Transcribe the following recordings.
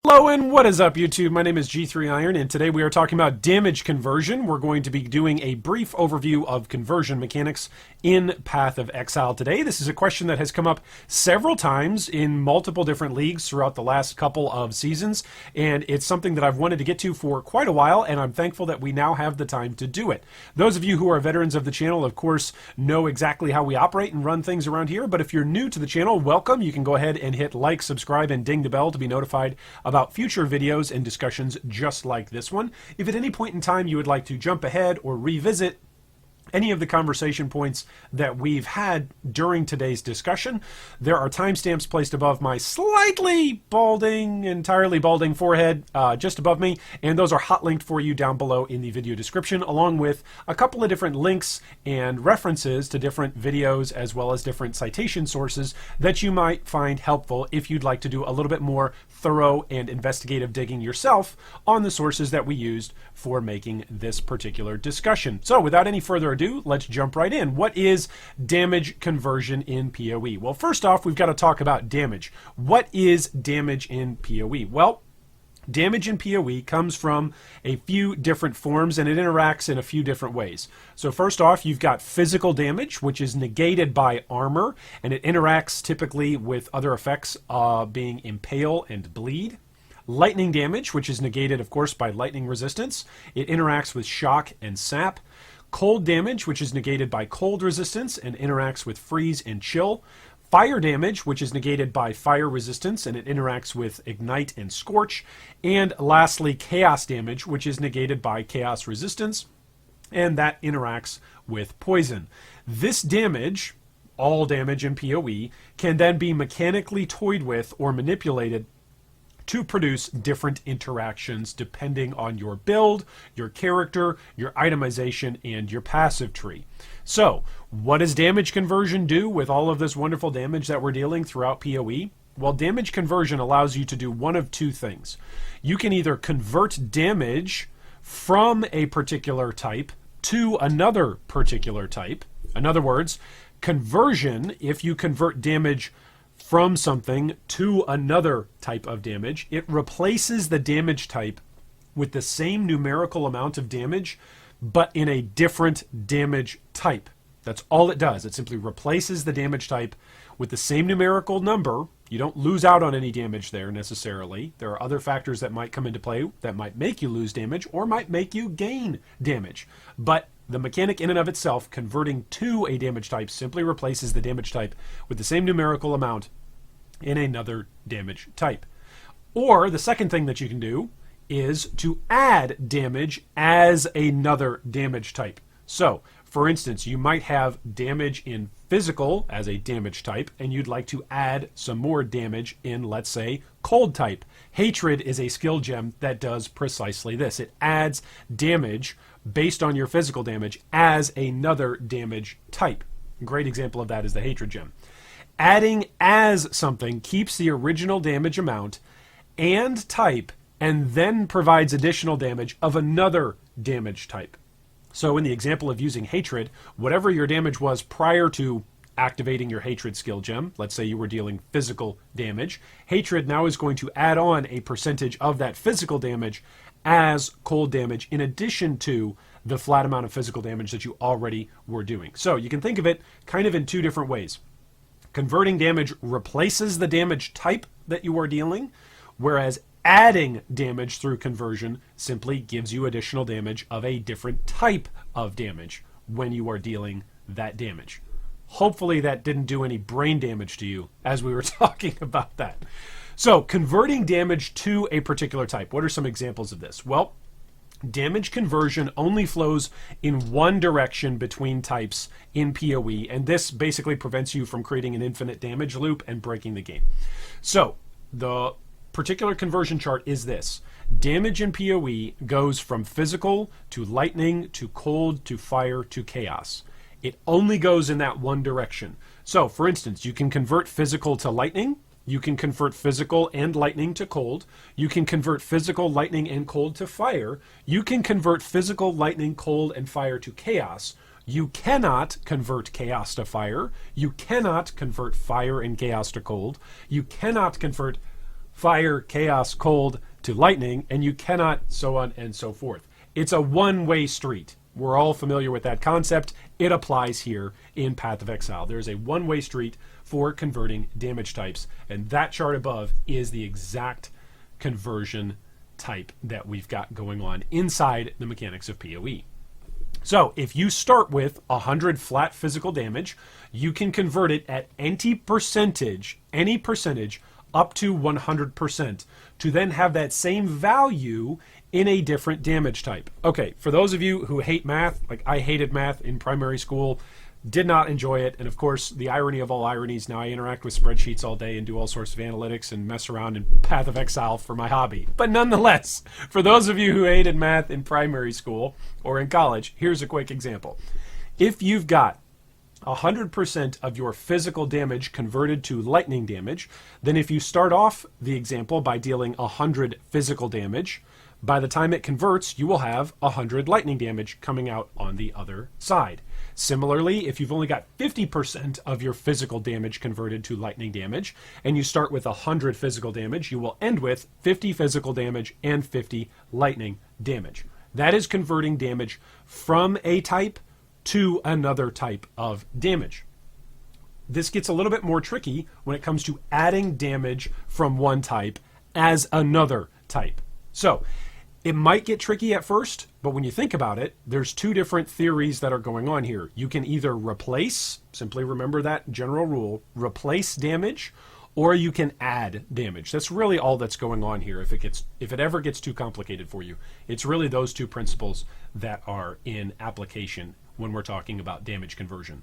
Hello and what is up YouTube? My name is G3Iron and today we are talking about damage conversion. We're going to be doing a brief overview of conversion mechanics in Path of Exile today. This is a question that has come up several times in multiple different leagues throughout the last couple of seasons, and it's something that I've wanted to get to for quite a while, and I'm thankful that we now have the time to do it. Those of you who are veterans of the channel, of course, know exactly how we operate and run things around here, but if you're new to the channel, welcome. You can go ahead and hit like, subscribe, and ding the bell to be notified about future videos and discussions just like this one. If at any point in time you would like to jump ahead or revisit any of the conversation points that we've had during today's discussion, there are timestamps placed above my slightly balding, entirely balding forehead, just above me, and those are hot linked for you down below in the video description, along with a couple of different links and references to different videos as well as different citation sources that you might find helpful if you'd like to do a little bit more thorough and investigative digging yourself on the sources that we used for making this particular discussion. So without any further ado, let's jump right in. What is damage conversion in POE? Well, first off, we've got to talk about damage. What is damage in POE? Well, damage in POE comes from a few different forms and it interacts in a few different ways. So first off, you've got physical damage, which is negated by armor, and it interacts typically with other effects being impale and bleed. Lightning damage, which is negated, of course, by lightning resistance. It interacts with shock and sap. Cold damage, which is negated by cold resistance and interacts with freeze and chill. Fire damage, which is negated by fire resistance and it interacts with ignite and scorch. And lastly, chaos damage, which is negated by chaos resistance and that interacts with poison. This damage, all damage in PoE, can then be mechanically toyed with or manipulated to produce different interactions depending on your build, your character, your itemization, and your passive tree. So, what does damage conversion do with all of this wonderful damage that we're dealing throughout PoE? Well, damage conversion allows you to do one of two things. You can either convert damage from a particular type to another particular type. In other words, conversion, if you convert damage from something to another type of damage, it replaces the damage type with the same numerical amount of damage, but in a different damage type. That's all it does. It simply replaces the damage type with the same numerical number. You don't lose out on any damage there necessarily. There are other factors that might come into play that might make you lose damage or might make you gain damage. But the mechanic in and of itself, converting to a damage type, simply replaces the damage type with the same numerical amount in another damage type. Or the second thing that you can do is to add damage as another damage type. So, for instance, you might have damage in physical as a damage type, and you'd like to add some more damage in, let's say, cold type. Hatred is a skill gem that does precisely this. It adds damage based on your physical damage as another damage type. A great example of that is the Hatred gem. Adding as something keeps the original damage amount and type and then provides additional damage of another damage type. So in the example of using Hatred, whatever your damage was prior to activating your Hatred skill gem, let's say you were dealing physical damage, Hatred now is going to add on a percentage of that physical damage as cold damage in addition to the flat amount of physical damage that you already were doing. So you can think of it kind of in two different ways. Converting damage replaces the damage type that you are dealing, whereas adding damage through conversion simply gives you additional damage of a different type of damage when you are dealing that damage. Hopefully that didn't do any brain damage to you as we were talking about that. So, converting damage to a particular type. What are some examples of this? Well, damage conversion only flows in one direction between types in PoE, and this basically prevents you from creating an infinite damage loop and breaking the game. So, the particular conversion chart is this. Damage in PoE goes from physical to lightning to cold to fire to chaos. It only goes in that one direction. So, for instance, you can convert physical to lightning. You can convert physical and lightning to cold. You can convert physical, lightning, and cold to fire. You can convert physical, lightning, cold, and fire to chaos. You cannot convert chaos to fire. You cannot convert fire and chaos to cold. You cannot convert fire, chaos, cold to lightning, and you cannot so on and so forth. It's a one-way street. We're all familiar with that concept. It applies here in Path of Exile. There's a one-way street for converting damage types, and that chart above is the exact conversion type that we've got going on inside the mechanics of POE. So if you start with 100 flat physical damage, you can convert it at any percentage up to 100% to then have that same value in a different damage type. Okay, for those of you who hate math, like I hated math in primary school, did not enjoy it, and of course the irony of all ironies, now I interact with spreadsheets all day and do all sorts of analytics and mess around in Path of Exile for my hobby. But nonetheless, for those of you who hated math in primary school or in college, here's a quick example. If you've got 100% of your physical damage converted to lightning damage, then if you start off the example by dealing 100 physical damage, by the time it converts, you will have 100 lightning damage coming out on the other side. Similarly, if you've only got 50% of your physical damage converted to lightning damage, and you start with 100 physical damage, you will end with 50 physical damage and 50 lightning damage. That is converting damage from a type to another type of damage. This gets a little bit more tricky when it comes to adding damage from one type as another type. So it might get tricky at first, but when you think about it, there's two different theories that are going on here. You can either replace, simply remember that general rule, replace damage, or you can add damage. That's really all that's going on here. If it ever gets too complicated for you, it's really those two principles that are in application when we're talking about damage conversion.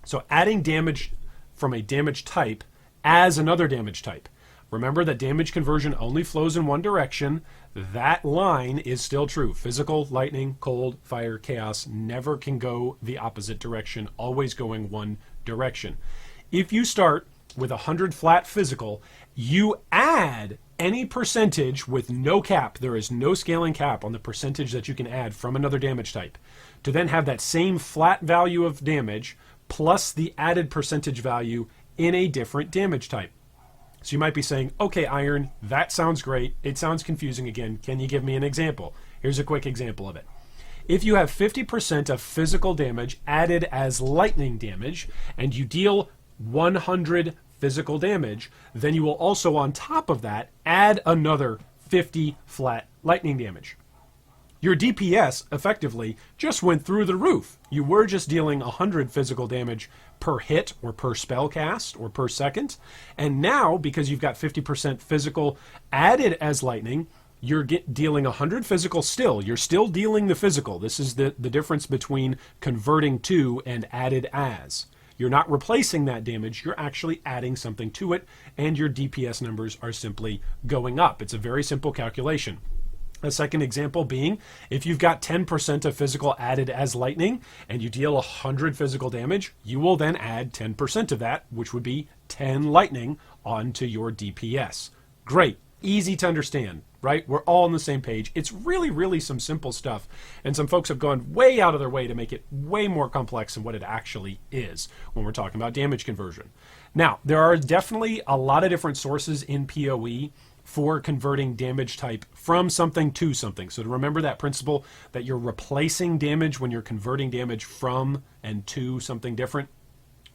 So adding damage from a damage type as another damage type. Remember that damage conversion only flows in one direction. That line is still true. Physical, lightning, cold, fire, chaos never can go the opposite direction, always going one direction. If you start with 100 flat physical, you add any percentage with no cap. There is no scaling cap on the percentage that you can add from another damage type to then have that same flat value of damage plus the added percentage value in a different damage type. So you might be saying, okay, Iron, that sounds great. It sounds confusing again. Can you give me an example? Here's a quick example of it. If you have 50% of physical damage added as lightning damage, and you deal 100 physical damage, then you will also, on top of that, add another 50 flat lightning damage. Your DPS effectively just went through the roof. You were just dealing 100 physical damage per hit or per spell cast or per second. And now, because you've got 50% physical added as lightning, you're dealing 100 physical still. You're still dealing the physical. This is the difference between converting to and added as. You're not replacing that damage. You're actually adding something to it, and your DPS numbers are simply going up. It's a very simple calculation. A second example being, if you've got 10% of physical added as lightning and you deal 100 physical damage, you will then add 10% of that, which would be 10 lightning, onto your DPS. Great. Easy to understand, right? We're all on the same page. It's really, really some simple stuff. And some folks have gone way out of their way to make it way more complex than what it actually is when we're talking about damage conversion. Now, there are definitely a lot of different sources in POE for converting damage type from something to something. So to remember that principle that you're replacing damage when you're converting damage from and to something different.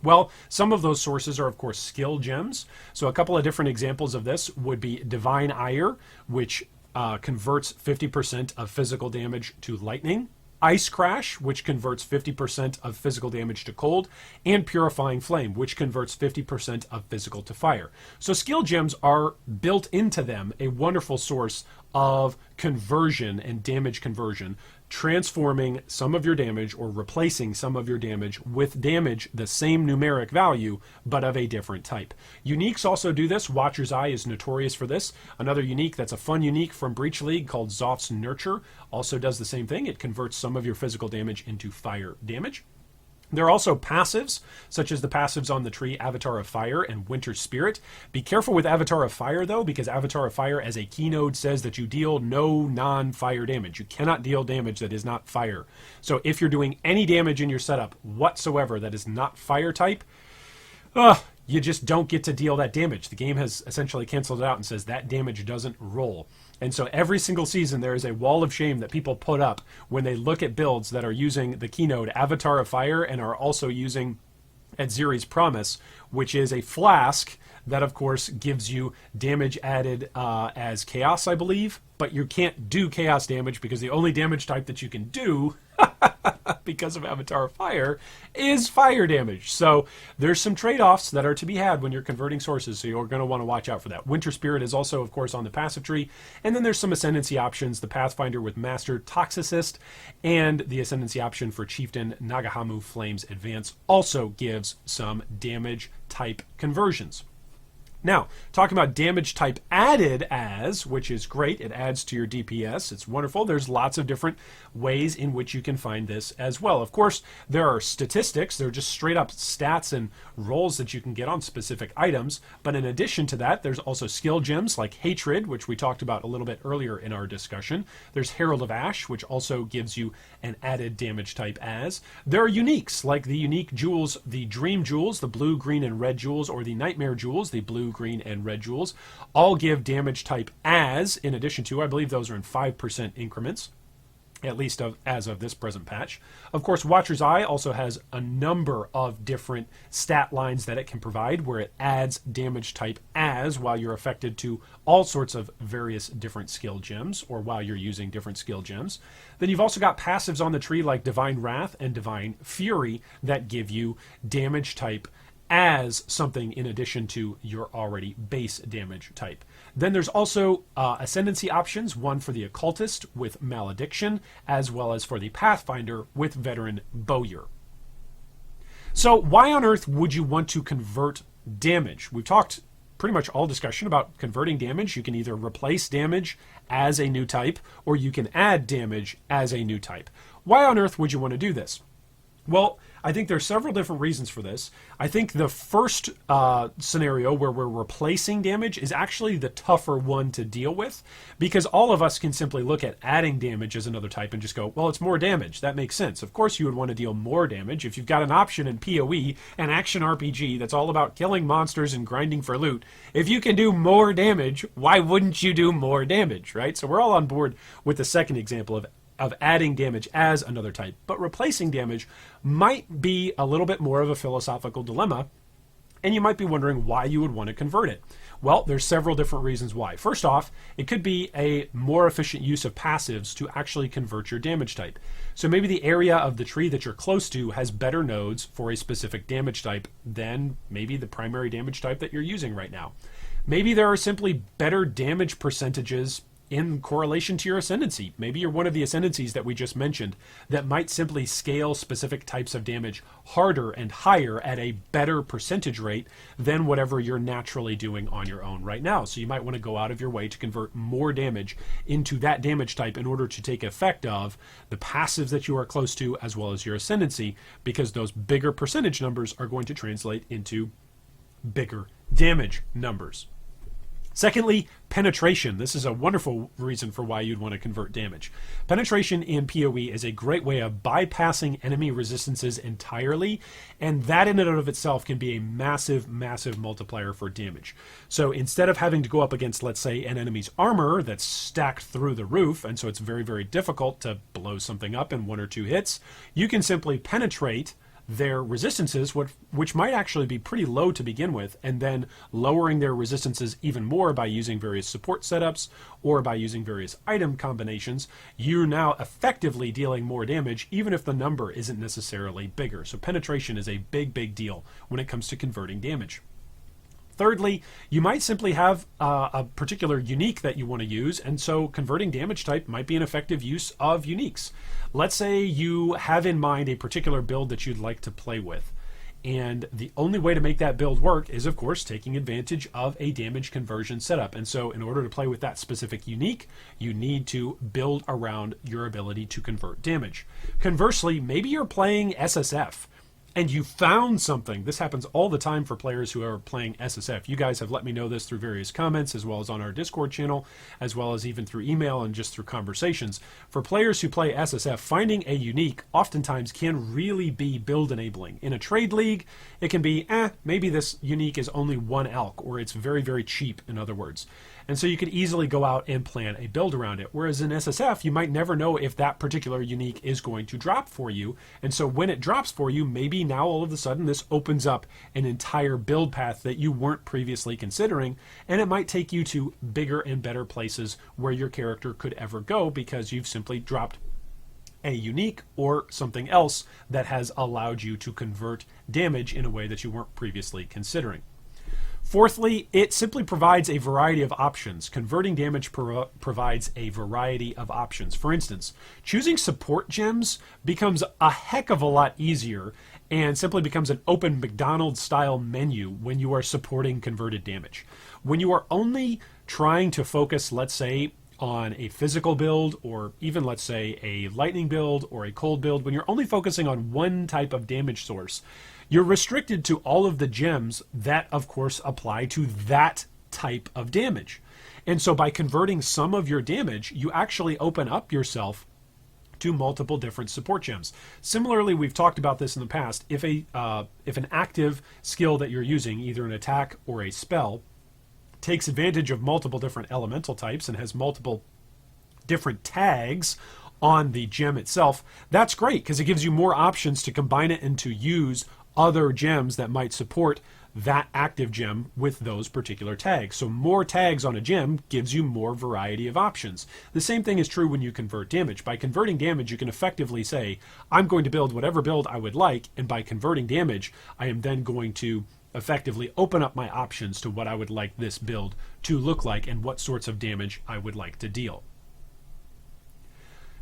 Well, some of those sources are, of course, skill gems. So a couple of different examples of this would be Divine Ire, which converts 50% of physical damage to lightning. Ice Crash, which converts 50% of physical damage to cold, and Purifying Flame, which converts 50% of physical to fire. So skill gems are built into them a wonderful source of conversion and damage conversion, transforming some of your damage or replacing some of your damage with damage the same numeric value but of a different type. Uniques also do this. Watcher's Eye is notorious for this. Another unique that's a fun unique from Breach League called Zoth's Nurture also does the same thing. It converts some of your physical damage into fire damage. There are also passives, such as the passives on the tree Avatar of Fire and Winter Spirit. Be careful with Avatar of Fire, though, because Avatar of Fire as a keynode says that you deal no non-fire damage. You cannot deal damage that is not fire. So if you're doing any damage in your setup whatsoever that is not fire type, you just don't get to deal that damage. The game has essentially canceled it out and says that damage doesn't roll. And so every single season there is a wall of shame that people put up when they look at builds that are using the keynode Avatar of Fire and are also using Adziri's Promise, which is a flask that, of course, gives you damage added as Chaos, I believe. But you can't do Chaos damage because the only damage type that you can do because of Avatar of Fire is fire damage. So there's some trade-offs that are to be had when you're converting sources, so you're going to want to watch out for that. Winter Spirit is also, of course, on the passive tree. And then there's some Ascendancy options, the Pathfinder with Master Toxicist, and the Ascendancy option for Chieftain Nagahamu Flames Advance also gives some damage type conversions. Now, talking about damage type added as, which is great. It adds to your DPS. It's wonderful. There's lots of different ways in which you can find this as well. Of course, there are statistics. They're just straight up stats and rolls that you can get on specific items. But in addition to that, there's also skill gems like Hatred, which we talked about a little bit earlier in our discussion. There's Herald of Ash, which also gives you an added damage type as. There are uniques like the unique jewels, the Dream Jewels, the blue, green, and red jewels, or the Nightmare Jewels, the blue, green, and red jewels, all give damage type as, in addition to, I believe those are in 5% increments, at least as of this present patch. Of course, Watcher's Eye also has a number of different stat lines that it can provide where it adds damage type as while you're affected to all sorts of various different skill gems, or while you're using different skill gems. Then you've also got passives on the tree like Divine Wrath and Divine Fury that give you damage type as something in addition to your already base damage type. Then there's also Ascendancy options, one for the Occultist with Malediction, as well as for the Pathfinder with Veteran Bowyer. So why on earth would you want to convert damage? We've talked pretty much all discussion about converting damage. You can either replace damage as a new type, or you can add damage as a new type. Why on earth would you want to do this? Well, I think there's several different reasons for this. I think the first scenario where we're replacing damage is actually the tougher one to deal with, because all of us can simply look at adding damage as another type and just go, well, it's more damage. That makes sense. Of course you would want to deal more damage. If you've got an option in POE, an action RPG that's all about killing monsters and grinding for loot, if you can do more damage, why wouldn't you do more damage, right? So we're all on board with the second example of adding damage as another type. But replacing damage might be a little bit more of a philosophical dilemma, and you might be wondering why you would want to convert it. Well, there's several different reasons why. First off, it could be a more efficient use of passives to actually convert your damage type. So maybe the area of the tree that you're close to has better nodes for a specific damage type than maybe the primary damage type that you're using right now. Maybe there are simply better damage percentages in correlation to your ascendancy. Maybe you're one of the ascendancies that we just mentioned that might simply scale specific types of damage harder and higher at a better percentage rate than whatever you're naturally doing on your own right now. So you might want to go out of your way to convert more damage into that damage type in order to take effect of the passives that you are close to as well as your ascendancy, because those bigger percentage numbers are going to translate into bigger damage numbers. Secondly, penetration. This is a wonderful reason for why you'd want to convert damage. Penetration in PoE is a great way of bypassing enemy resistances entirely, and that in and of itself can be a massive, massive multiplier for damage. So instead of having to go up against, let's say, an enemy's armor that's stacked through the roof, and so it's very, very difficult to blow something up in one or two hits, you can simply penetrate their resistances, which might actually be pretty low to begin with, and then lowering their resistances even more by using various support setups or by using various item combinations. You're now effectively dealing more damage, even if the number isn't necessarily bigger. So penetration is a big, big deal when it comes to converting damage. Thirdly, you might simply have a particular unique that you want to use, and so converting damage type might be an effective use of uniques. Let's say you have in mind a particular build that you'd like to play with, and the only way to make that build work is, of course, taking advantage of a damage conversion setup. And so in order to play with that specific unique, you need to build around your ability to convert damage. Conversely, maybe you're playing SSF, and you found something. This happens all the time for players who are playing SSF. You guys have let me know this through various comments, as well as on our Discord channel, as well as even through email and just through conversations. For players who play SSF, finding a unique oftentimes can really be build enabling. In a trade league, it can be, maybe this unique is only one alk, or it's very, very cheap, in other words. And so you could easily go out and plan a build around it. Whereas in SSF, you might never know if that particular unique is going to drop for you. And so when it drops for you, maybe now all of a sudden this opens up an entire build path that you weren't previously considering. And it might take you to bigger and better places where your character could ever go because you've simply dropped a unique or something else that has allowed you to convert damage in a way that you weren't previously considering. Fourthly, it simply provides a variety of options. Converting damage provides a variety of options. For instance, choosing support gems becomes a heck of a lot easier and simply becomes an open McDonald's-style menu when you are supporting converted damage. When you are only trying to focus, let's say, on a physical build, or even, let's say, a lightning build or a cold build, when you're only focusing on one type of damage source, you're restricted to all of the gems that, of course, apply to that type of damage. And so by converting some of your damage, you actually open up yourself to multiple different support gems. Similarly, we've talked about this in the past. If an active skill that you're using, either an attack or a spell, takes advantage of multiple different elemental types and has multiple different tags on the gem itself, that's great because it gives you more options to combine it and to use other gems that might support that active gem with those particular tags. So more tags on a gem gives you more variety of options. The same thing is true when you convert damage. By converting damage, you can effectively say, I'm going to build whatever build I would like, and by converting damage, I am then going to effectively open up my options to what I would like this build to look like and what sorts of damage I would like to deal.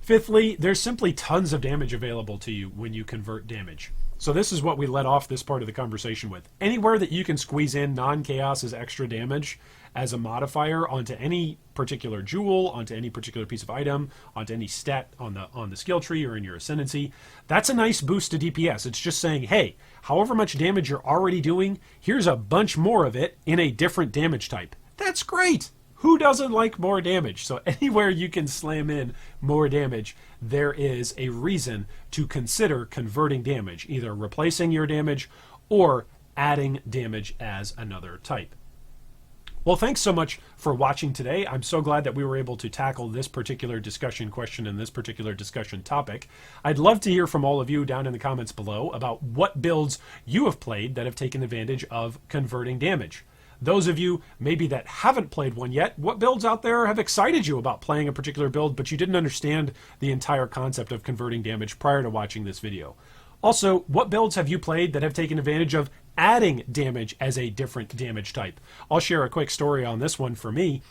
Fifthly, there's simply tons of damage available to you when you convert damage. So this is what we led off this part of the conversation with. Anywhere that you can squeeze in non-chaos as extra damage as a modifier onto any particular jewel, onto any particular piece of item, onto any stat on the skill tree or in your ascendancy, that's a nice boost to DPS. It's just saying, hey, however much damage you're already doing, here's a bunch more of it in a different damage type. That's great. Who doesn't like more damage? So anywhere you can slam in more damage, there is a reason to consider converting damage, either replacing your damage or adding damage as another type. Well, thanks so much for watching today. I'm so glad that we were able to tackle this particular discussion question and this particular discussion topic. I'd love to hear from all of you down in the comments below about what builds you have played that have taken advantage of converting damage. Those of you maybe that haven't played one yet, what builds out there have excited you about playing a particular build, but you didn't understand the entire concept of converting damage prior to watching this video? Also, what builds have you played that have taken advantage of adding damage as a different damage type? I'll share a quick story on this one for me.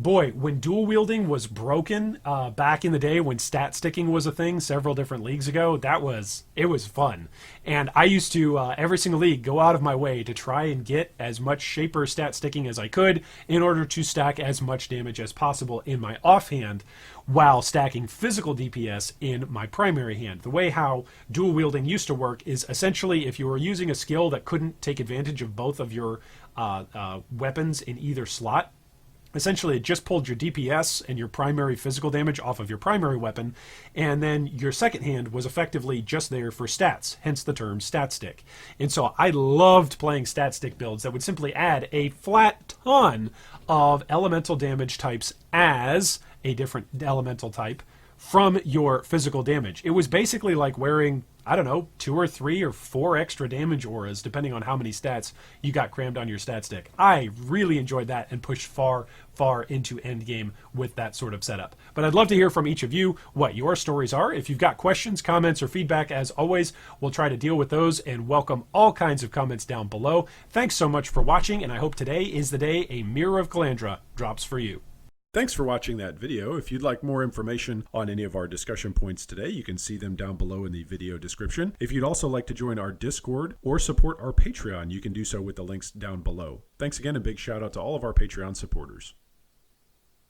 Boy, when dual wielding was broken back in the day when stat sticking was a thing several different leagues ago, it was fun. And I used to, every single league, go out of my way to try and get as much shaper stat sticking as I could in order to stack as much damage as possible in my offhand while stacking physical DPS in my primary hand. The way how dual wielding used to work is essentially if you were using a skill that couldn't take advantage of both of your weapons in either slot, essentially it just pulled your DPS and your primary physical damage off of your primary weapon, and then your second hand was effectively just there for stats, hence the term stat stick. And so I loved playing stat stick builds that would simply add a flat ton of elemental damage types as a different elemental type from your physical damage. It was basically like wearing, I don't know, 2 or 3 or 4 extra damage auras, depending on how many stats you got crammed on your stat stick. I really enjoyed that and pushed far, far into endgame with that sort of setup. But I'd love to hear from each of you what your stories are. If you've got questions, comments, or feedback, as always, we'll try to deal with those and welcome all kinds of comments down below. Thanks so much for watching, and I hope today is the day a Mirror of Calandra drops for you. Thanks for watching that video. If you'd like more information on any of our discussion points today, you can see them down below in the video description. If you'd also like to join our Discord or support our Patreon, you can do so with the links down below. Thanks again, and big shout out to all of our Patreon supporters.